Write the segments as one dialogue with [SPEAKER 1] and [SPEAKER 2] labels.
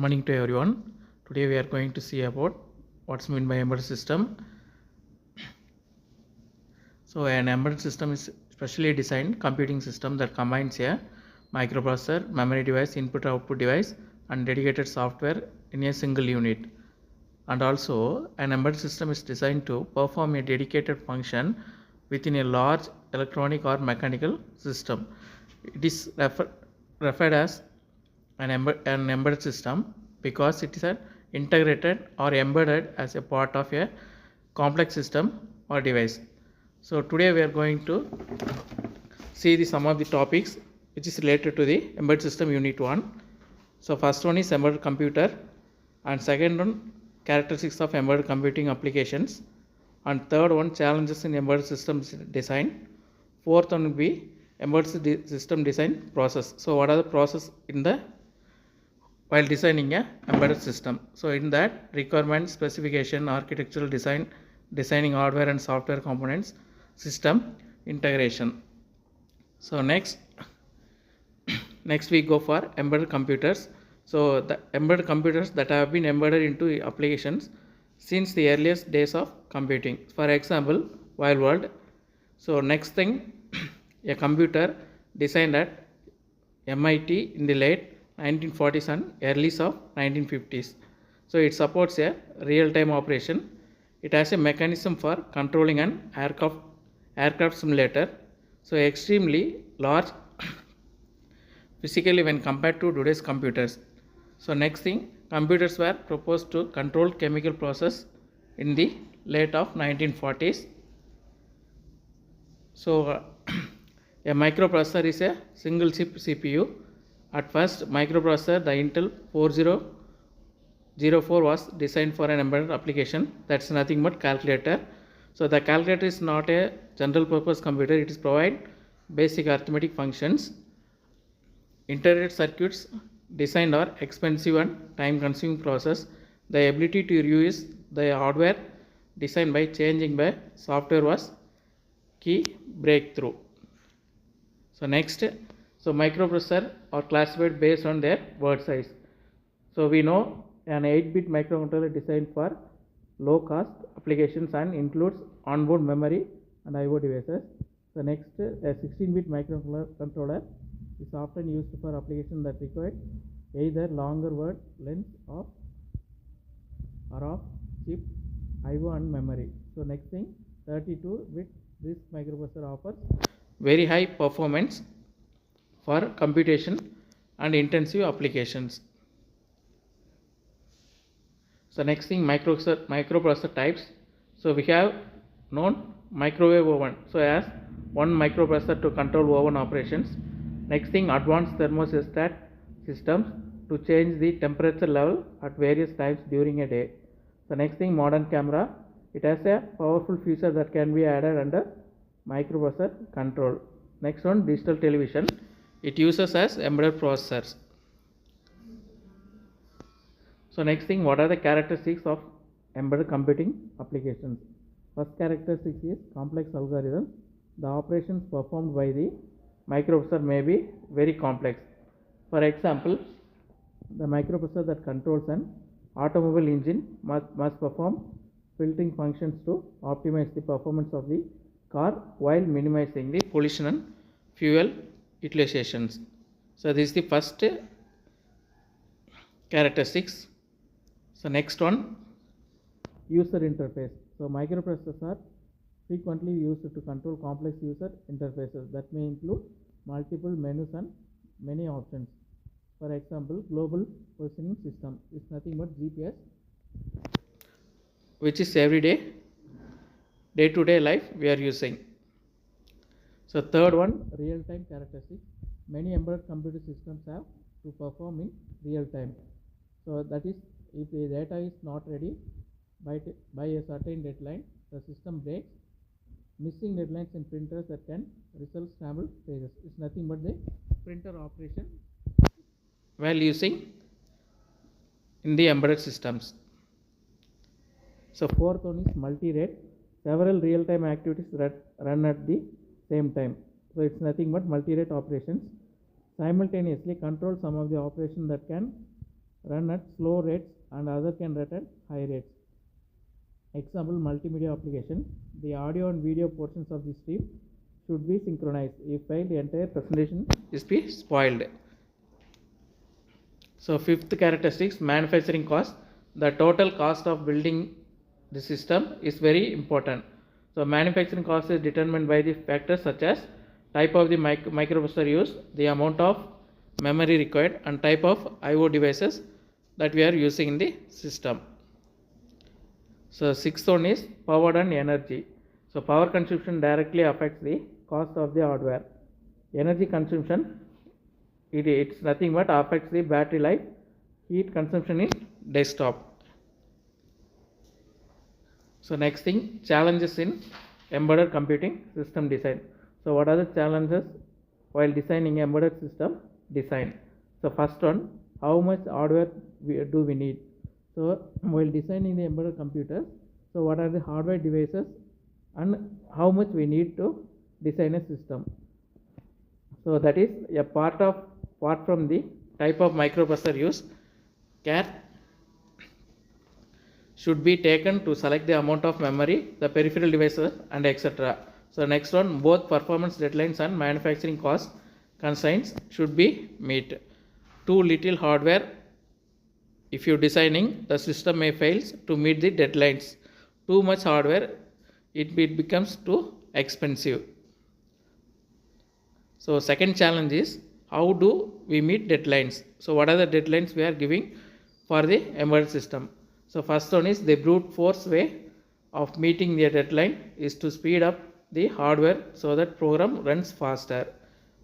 [SPEAKER 1] morning to everyone. Today we are going to see about what's meant by embedded system. So an embedded system is specially designed computing system that combines a microprocessor, memory device, input output device and dedicated software in a single unit. And also an embedded system is designed to perform a dedicated function within a large electronic or mechanical system. It is referred as an embedded system because it is integrated or embedded as a part of a complex system or device. So today we are going to see some of the topics which is related to the embedded system unit 1. So first one is embedded computer, and second one characteristics of embedded computing applications, and third one challenges in embedded systems design. Fourth one will be embedded system design process. So what are the process in the while designing a embedded system? So in that, requirement specification, architectural design, designing hardware and software components, system integration. So next we go for embedded computers. So the embedded computers that have been embedded into applications since the earliest days of computing. For example, wild world. So next thing, a computer designed at MIT in the late 1940s and early of 1950s. So it supports a real-time operation. It has a mechanism for controlling an aircraft simulator. So extremely large physically when compared to today's computers. So next thing, computers were proposed to control chemical process in the late of 1940s. So a microprocessor is a single chip CPU. At first, microprocessor, the Intel 4004 was designed for an embedded application. That's nothing but calculator. So the calculator is not a general purpose computer. It is provide basic arithmetic functions. Integrated circuits designed are expensive and time consuming process. The ability to reuse the hardware designed by changing by software was key breakthrough. So next, so microprocessor are classified based on their word size. So we know an 8-bit microcontroller designed for low cost applications and includes onboard memory and I/O devices. So next, a 16-bit microcontroller is often used for applications that require either longer word length or of chip, I/O and memory. So next thing, 32-bit, this microprocessor offers very high performance for computation and intensive applications. So next thing, microprocessor types. So we have known microwave oven. So as one microprocessor to control oven operations. Next thing, advanced thermostat systems to change the temperature level at various times during a day. So next thing, modern camera. It has a powerful feature that can be added under microprocessor control. Next one, digital television. It uses as embedded processors. So next thing, what are the characteristics of embedded computing applications? First characteristic is complex algorithms. The operations performed by the microprocessor may be very complex. For example, the microprocessor that controls an automobile engine must perform filtering functions to optimize the performance of the car while minimizing the pollution and fuel utilizations. So this is the first characteristics. So next one, user interface. So microprocessors are frequently used to control complex user interfaces that may include multiple menus and many options. For example, global positioning system is nothing but GPS, which is everyday day-to-day life we are using. So third one, real-time characteristics. Many embedded computer systems have to perform in real time. So that is, if the data is not ready by a certain deadline, the system breaks. Missing deadlines in printers that can result scrambled pages. It's nothing but the printer operation while using in the embedded systems. So fourth one is multi-rate. Several real-time activities run at the same time. So it's nothing but multi-rate operations. Simultaneously control some of the operations that can run at slow rates and other can run at high rates. Example, multimedia application. The audio and video portions of the stream should be synchronized. If failed, the entire presentation is be spoiled. So fifth characteristics, manufacturing cost. The total cost of building the system is very important. So manufacturing cost is determined by the factors such as type of the microprocessor used, the amount of memory required, and type of I/O devices that we are using in the system. So sixth one is power and energy. So power consumption directly affects the cost of the hardware. Energy consumption, it's nothing but affects the battery life, heat consumption in desktop. So next thing, challenges in embedded computing system design. So what are the challenges while designing embedded system design? So first one, how much hardware do we need? So while designing the embedded computers, so what are the hardware devices and how much we need to design a system? So that is a part from the type of microprocessor used, care should be taken to select the amount of memory, the peripheral devices, and etc. So next one, both performance deadlines and manufacturing cost constraints should be met. Too little hardware, if you designing, the system may fail to meet the deadlines. Too much hardware, it becomes too expensive. So second challenge is, how do we meet deadlines? So what are the deadlines we are giving for the embedded system? So first one is the brute force way of meeting the deadline is to speed up the hardware so that program runs faster.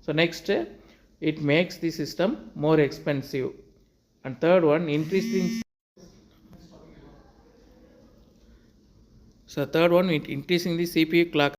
[SPEAKER 1] So next, it makes the system more expensive. And third one, increasing the CPU clock